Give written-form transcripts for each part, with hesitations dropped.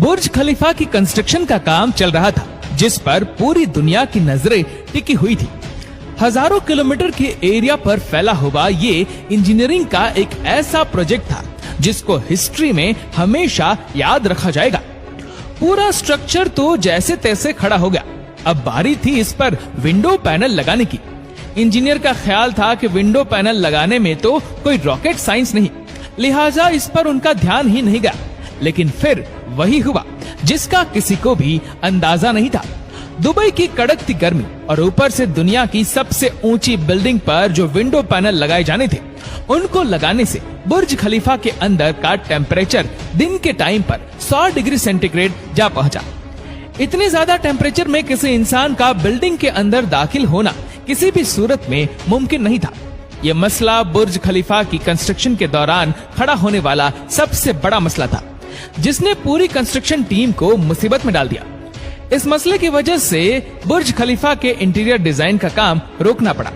बुर्ज खलीफा की कंस्ट्रक्शन का काम चल रहा था, जिस पर पूरी दुनिया की नजरें टिकी हुई थी। हजारों किलोमीटर के एरिया पर फैला हुआ ये इंजीनियरिंग का एक ऐसा प्रोजेक्ट था जिसको हिस्ट्री में हमेशा याद रखा जाएगा। पूरा स्ट्रक्चर तो जैसे तैसे खड़ा हो गया। अब बारी थी इस पर विंडो पैनल लगाने की। इंजीनियर का ख्याल था कि विंडो पैनल लगाने में तो कोई रॉकेट साइंस नहीं, लिहाजा इस पर उनका ध्यान ही नहीं गया। लेकिन फिर वही हुआ जिसका किसी को भी अंदाजा नहीं था। दुबई की कड़कती गर्मी और ऊपर से दुनिया की सबसे ऊंची बिल्डिंग पर जो विंडो पैनल लगाए जाने थे, उनको लगाने से बुर्ज खलीफा के अंदर का टेम्परेचर दिन के टाइम पर 100 डिग्री सेंटीग्रेड जा पहुंचा। इतने ज्यादा टेम्परेचर में किसी इंसान का बिल्डिंग के अंदर दाखिल होना किसी भी सूरत में मुमकिन नहीं था। यह मसला बुर्ज खलीफा की कंस्ट्रक्शन के दौरान खड़ा होने वाला सबसे बड़ा मसला था, जिसने पूरी कंस्ट्रक्शन टीम को मुसीबत में डाल दिया। इस मसले की वजह से बुर्ज खलीफा के इंटीरियर डिजाइन का काम रोकना पड़ा।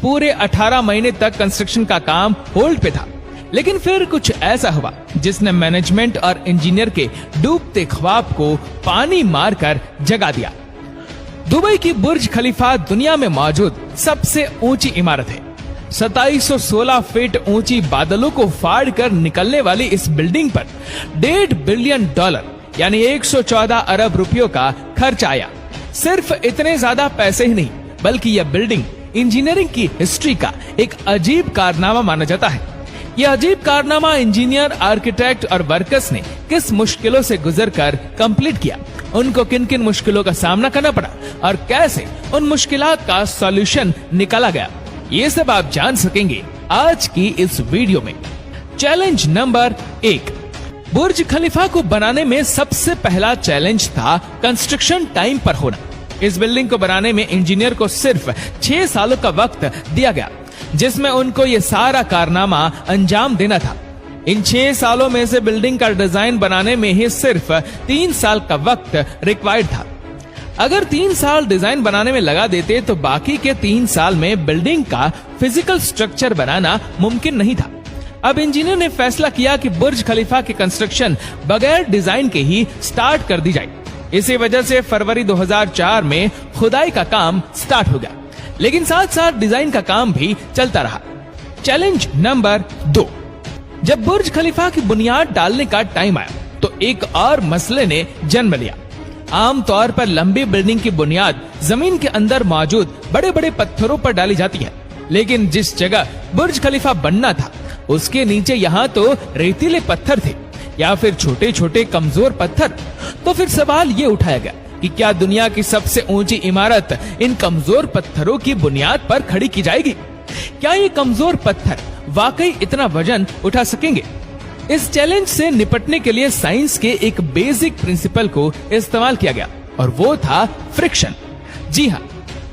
पूरे 18 महीने तक कंस्ट्रक्शन का काम होल्ड पे था। लेकिन फिर कुछ ऐसा हुआ जिसने मैनेजमेंट और इंजीनियर के डूबते ख्वाब को पानी मारकर जगा दिया। दुबई की बुर्ज खलीफा दुनिया में मौजूद सबसे ऊंची इमारत है। 2716 फीट ऊंची बादलों को फाड़ कर निकलने वाली इस बिल्डिंग पर $1.5 बिलियन यानी 114 अरब रुपयों का खर्च आया। सिर्फ इतने ज्यादा पैसे ही नहीं, बल्कि यह बिल्डिंग इंजीनियरिंग की हिस्ट्री का एक अजीब कारनामा माना जाता है। यह अजीब कारनामा इंजीनियर, आर्किटेक्ट और वर्कर्स ने किस मुश्किलों से गुजरकर कंप्लीट किया, उनको किन किन मुश्किलों का सामना करना पड़ा और कैसे उन मुश्किलात का सॉल्यूशन निकाला गया, ये सब आप जान सकेंगे आज की इस वीडियो में। Challenge number 1। बुर्ज खलीफा को बनाने में सबसे पहला चैलेंज था कंस्ट्रक्शन टाइम पर होना। इस बिल्डिंग को बनाने में इंजीनियर को सिर्फ 6 सालों का वक्त दिया गया, जिसमें उनको ये सारा कारनामा अंजाम देना था। इन 6 सालों में से बिल्डिंग का डिजाइन बनाने में ही सिर्फ 3 साल का वक्त रिक्वायर्ड था। अगर 3 साल डिजाइन बनाने में लगा देते तो बाकी के 3 साल में बिल्डिंग का फिजिकल स्ट्रक्चर बनाना मुमकिन नहीं था। अब इंजीनियर ने फैसला किया कि बुर्ज खलीफा की कंस्ट्रक्शन बगैर डिजाइन के ही स्टार्ट कर दी जाए। इसी वजह से फरवरी 2004 में खुदाई का काम स्टार्ट हो गया, लेकिन साथ साथ डिजाइन का काम भी चलता रहा। Challenge number 2। जब बुर्ज खलीफा की बुनियाद डालने का टाइम आया तो एक और मसले ने जन्म लिया। आमतौर पर लंबी बिल्डिंग की बुनियाद जमीन के अंदर मौजूद बड़े बड़े पत्थरों पर डाली जाती है, लेकिन जिस जगह बुर्ज खलीफा बनना था उसके नीचे यहाँ तो रेतीले पत्थर थे या फिर छोटे छोटे कमजोर पत्थर। तो फिर सवाल ये उठाया गया कि क्या दुनिया की सबसे ऊंची इमारत इन कमजोर पत्थरों की बुनियाद पर खड़ी की जाएगी? क्या ये कमजोर पत्थर वाकई इतना वजन उठा सकेंगे? इस चैलेंज से निपटने के लिए साइंस के एक बेसिक प्रिंसिपल को इस्तेमाल किया गया और वो था फ्रिक्शन। जी हाँ,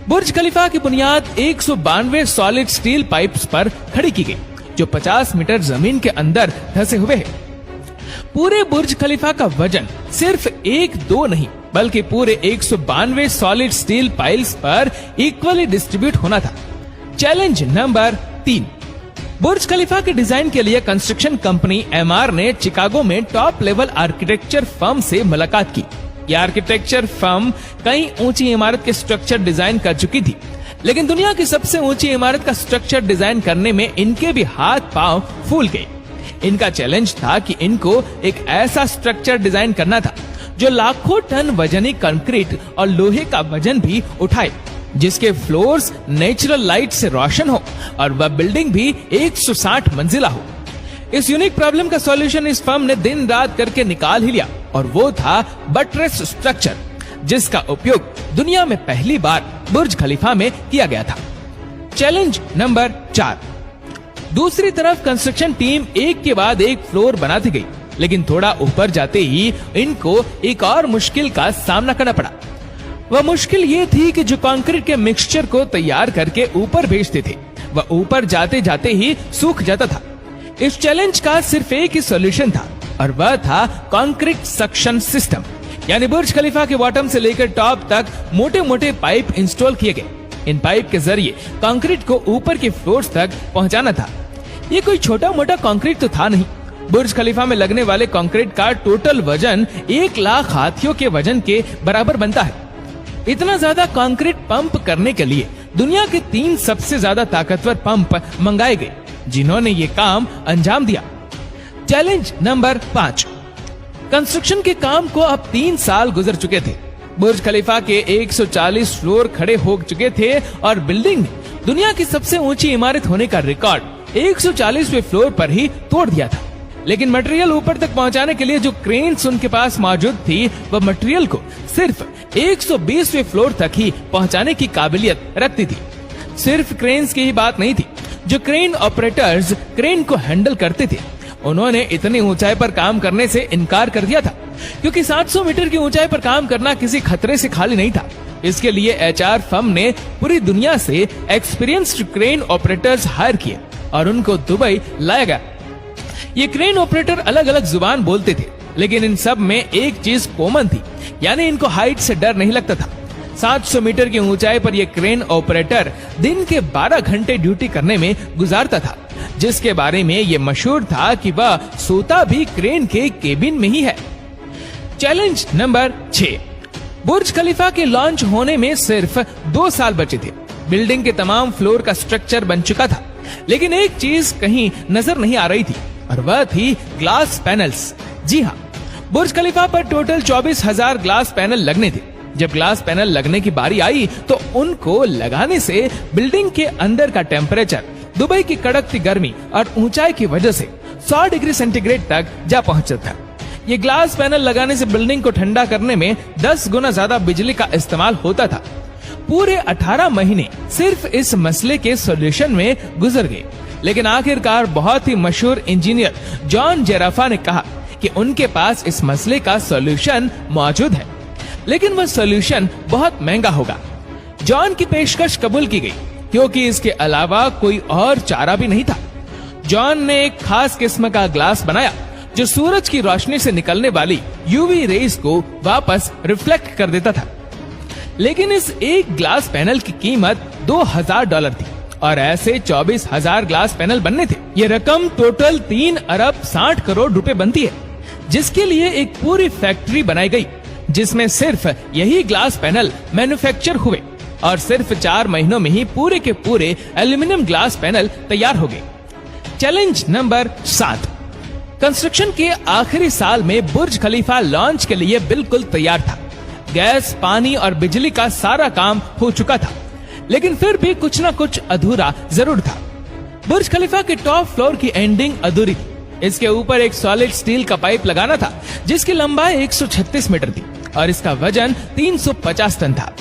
बुर्ज खलीफा की बुनियाद 192 सॉलिड स्टील पाइप्स पर खड़ी की गई, जो 50 मीटर जमीन के अंदर धंसे हुए हैं। पूरे बुर्ज खलीफा का वजन सिर्फ 1-2 नहीं, बल्कि पूरे 192 सॉलिड स्टील पाइल्स पर इक्वली डिस्ट्रीब्यूट होना था। Challenge number 3। बुर्ज खलीफा के डिजाइन के लिए कंस्ट्रक्शन कंपनी एमआर ने चिकागो में टॉप लेवल आर्किटेक्चर फर्म से मुलाकात की। यह आर्किटेक्चर फर्म कई ऊंची इमारत के स्ट्रक्चर डिजाइन कर चुकी थी, लेकिन दुनिया की सबसे ऊंची इमारत का स्ट्रक्चर डिजाइन करने में इनके भी हाथ पांव फूल गए। इनका चैलेंज था कि इनको एक ऐसा स्ट्रक्चर डिजाइन करना था जो लाखों टन वजनी कंक्रीट और लोहे का वजन भी उठाए, जिसके फ्लोर्स नेचुरल लाइट से रोशन हो और वह बिल्डिंग भी 160 मंजिला हो। इस यूनिक प्रॉब्लम का सॉल्यूशन इस फर्म ने दिन रात करके निकाल ही लिया और वो था बटरेस स्ट्रक्चर, जिसका उपयोग दुनिया में पहली बार बुर्ज खलीफा में किया गया था। Challenge number 4। दूसरी तरफ कंस्ट्रक्शन टीम एक के बाद एक फ्लोर बनाती गई, लेकिन थोड़ा ऊपर जाते ही इनको एक और मुश्किल का सामना करना पड़ा। वह मुश्किल ये थी कि जो कंक्रीट के मिक्सचर को तैयार करके ऊपर भेजते थे, वह ऊपर जाते जाते ही सूख जाता था। इस चैलेंज का सिर्फ एक ही सॉल्यूशन था और वह था कंक्रीट सक्शन सिस्टम, यानी बुर्ज खलीफा के बॉटम से लेकर टॉप तक मोटे मोटे पाइप इंस्टॉल किए गए। इन पाइप के जरिए कंक्रीट को ऊपर के फ्लोर्स तक पहुंचाना था। ये कोई छोटा मोटा कंक्रीट तो था नहीं, बुर्ज खलीफा में लगने वाले कंक्रीट का टोटल वजन 1 लाख हाथियों के वजन के बराबर बनता है। इतना ज्यादा कंक्रीट पंप करने के लिए दुनिया के 3 सबसे ज्यादा ताकतवर पंप मंगाए गए, जिन्होंने ये काम अंजाम दिया। Challenge number 5। कंस्ट्रक्शन के काम को अब 3 साल गुजर चुके थे। बुर्ज खलीफा के 140 फ्लोर खड़े हो चुके थे और बिल्डिंग ने दुनिया की सबसे ऊंची इमारत होने का रिकॉर्ड 140वें फ्लोर पर ही तोड़ दिया था। लेकिन मटेरियल ऊपर तक पहुंचाने के लिए जो क्रेन्स उनके पास मौजूद थी, वह मटेरियल को सिर्फ 120वें फ्लोर तक ही पहुंचाने की काबिलियत रखती थी। सिर्फ क्रेन्स की ही बात नहीं थी, जो क्रेन ऑपरेटर्स क्रेन को हैंडल करते थे, उन्होंने इतनी ऊंचाई पर काम करने से इनकार कर दिया था, क्योंकि 700 मीटर की ऊंचाई पर काम करना किसी खतरे से खाली नहीं था। इसके लिए एचआर फर्म ने पूरी दुनिया से एक्सपीरियंस्ड क्रेन ऑपरेटर्स हायर किए और उनको दुबई लाया गया। ये क्रेन ऑपरेटर अलग अलग जुबान बोलते थे, लेकिन इन सब में एक चीज कॉमन थी, यानी इनको हाइट से डर नहीं लगता था। 700 मीटर की ऊंचाई पर यह क्रेन ऑपरेटर दिन के 12 घंटे ड्यूटी करने में गुजारता था, जिसके बारे में ये मशहूर था कि वह सोता भी क्रेन के केबिन में ही है। Challenge number 6। बुर्ज खलीफा के लॉन्च होने में सिर्फ 2 साल बचे थे। बिल्डिंग के तमाम फ्लोर का स्ट्रक्चर बन चुका था, लेकिन एक चीज कहीं नजर नहीं आ रही थी, और वह थी ग्लास पैनल्स। जी हाँ, बुर्ज खलीफा पर टोटल 24,000 ग्लास पैनल लगने थे। जब ग्लास पैनल लगने की बारी आई तो उनको लगाने से बिल्डिंग के अंदर का टेम्परेचर दुबई की कड़कती गर्मी और ऊंचाई की वजह से 100 डिग्री सेंटीग्रेड तक जा पहुंचा था। ये ग्लास पैनल लगाने से बिल्डिंग को ठंडा करने में 10 गुना ज्यादा बिजली का इस्तेमाल होता था। पूरे 18 महीने सिर्फ इस मसले के सॉल्यूशन में गुजर गए, लेकिन आखिरकार बहुत ही मशहूर इंजीनियर जॉन जेराफा ने कहा कि उनके पास इस मसले का सॉल्यूशन मौजूद है, लेकिन वह सॉल्यूशन बहुत महंगा होगा। जॉन की पेशकश कबूल की गई, क्योंकि इसके अलावा कोई और चारा भी नहीं था। जॉन ने एक खास किस्म का ग्लास बनाया जो सूरज की रोशनी से निकलने वाली यूवी रेज को वापस रिफ्लेक्ट कर देता था। लेकिन इस एक ग्लास पैनल की कीमत $2,000 थी और ऐसे 24,000 ग्लास पैनल बनने थे। ये रकम टोटल 3 अरब 60 करोड़ रुपए बनती है, जिसके लिए एक पूरी फैक्ट्री बनाई गई, जिसमें सिर्फ यही ग्लास पैनल मैन्युफैक्चर हुए और सिर्फ 4 महीनों में ही पूरे के पूरे एल्यूमिनियम ग्लास पैनल तैयार हो गए। Challenge number 7। कंस्ट्रक्शन के आखिरी साल में बुर्ज खलीफा लॉन्च के लिए बिल्कुल तैयार था। गैस, पानी और बिजली का सारा काम हो चुका था, लेकिन फिर भी कुछ न कुछ अधूरा जरूर था। बुर्ज खलीफा के टॉप फ्लोर की एंडिंग अधूरी थी। इसके ऊपर एक सॉलिड स्टील का पाइप लगाना था, जिसकी लंबाई 136 मीटर थी और इसका वजन 350 टन था।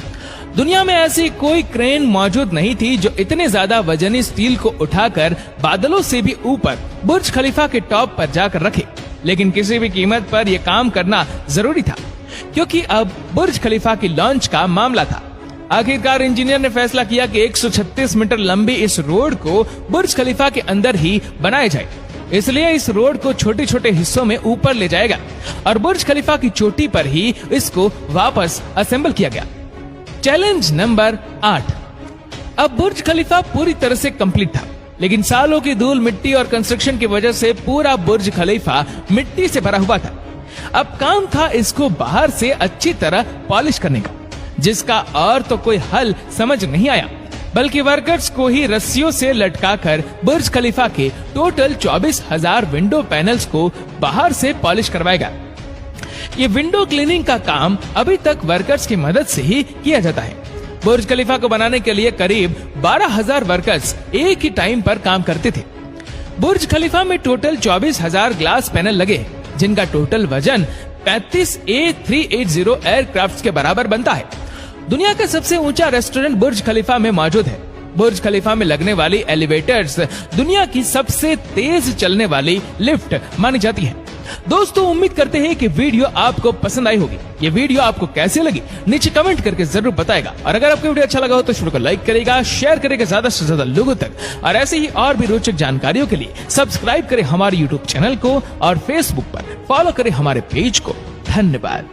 दुनिया में ऐसी कोई क्रेन मौजूद नहीं थी जो इतने ज्यादा वजनी स्टील को उठाकर बादलों से भी ऊपर बुर्ज खलीफा के टॉप पर जाकर रखे। लेकिन किसी भी कीमत पर यह काम करना जरूरी था, क्योंकि अब बुर्ज खलीफा की लॉन्च का मामला था। आखिरकार इंजीनियर ने फैसला किया कि 136 मीटर लंबी इस रोड को बुर्ज खलीफा के अंदर ही बनाया जाए। इसलिए इस रोड को छोटे छोटे हिस्सों में ऊपर ले जाएगा और बुर्ज खलीफा की चोटी पर ही इसको वापस असेंबल किया गया। Challenge number 8। अब बुर्ज खलीफा पूरी तरह से कंप्लीट था, लेकिन सालों की धूल, मिट्टी और कंस्ट्रक्शन की वजह से पूरा बुर्ज खलीफा मिट्टी से भरा हुआ था। अब काम था इसको बाहर से अच्छी तरह पॉलिश करने का, जिसका और तो कोई हल समझ नहीं आया, बल्कि वर्कर्स को ही रस्सियों से लटकाकर बुर्ज खलीफा के टोटल 24,000 विंडो पैनल्स को बाहर से पॉलिश करवाएगा। ये विंडो क्लीनिंग का काम अभी तक वर्कर्स की मदद से ही किया जाता है। बुर्ज खलीफा को बनाने के लिए करीब 12,000 वर्कर्स एक ही टाइम पर काम करते थे। बुर्ज खलीफा में टोटल 24,000 ग्लास पैनल लगे, जिनका टोटल वजन 35 A380 एयरक्राफ्ट के बराबर बनता है। दुनिया का सबसे ऊंचा रेस्टोरेंट बुर्ज खलीफा में मौजूद है। बुर्ज खलीफा में लगने वाली एलिवेटर्स दुनिया की सबसे तेज चलने वाली लिफ्ट मानी जाती है। दोस्तों, उम्मीद करते हैं कि वीडियो आपको पसंद आई होगी। ये वीडियो आपको कैसे लगी नीचे कमेंट करके जरूर बताएगा, और अगर आपको वीडियो अच्छा लगा हो तो वीडियो को लाइक करेगा, शेयर करेगा ज्यादा से ज्यादा लोगों तक, और ऐसे ही और भी रोचक जानकारियों के लिए सब्सक्राइब करें हमारे यूट्यूब चैनल को और फेसबुक पर फॉलो करें हमारे पेज को। धन्यवाद।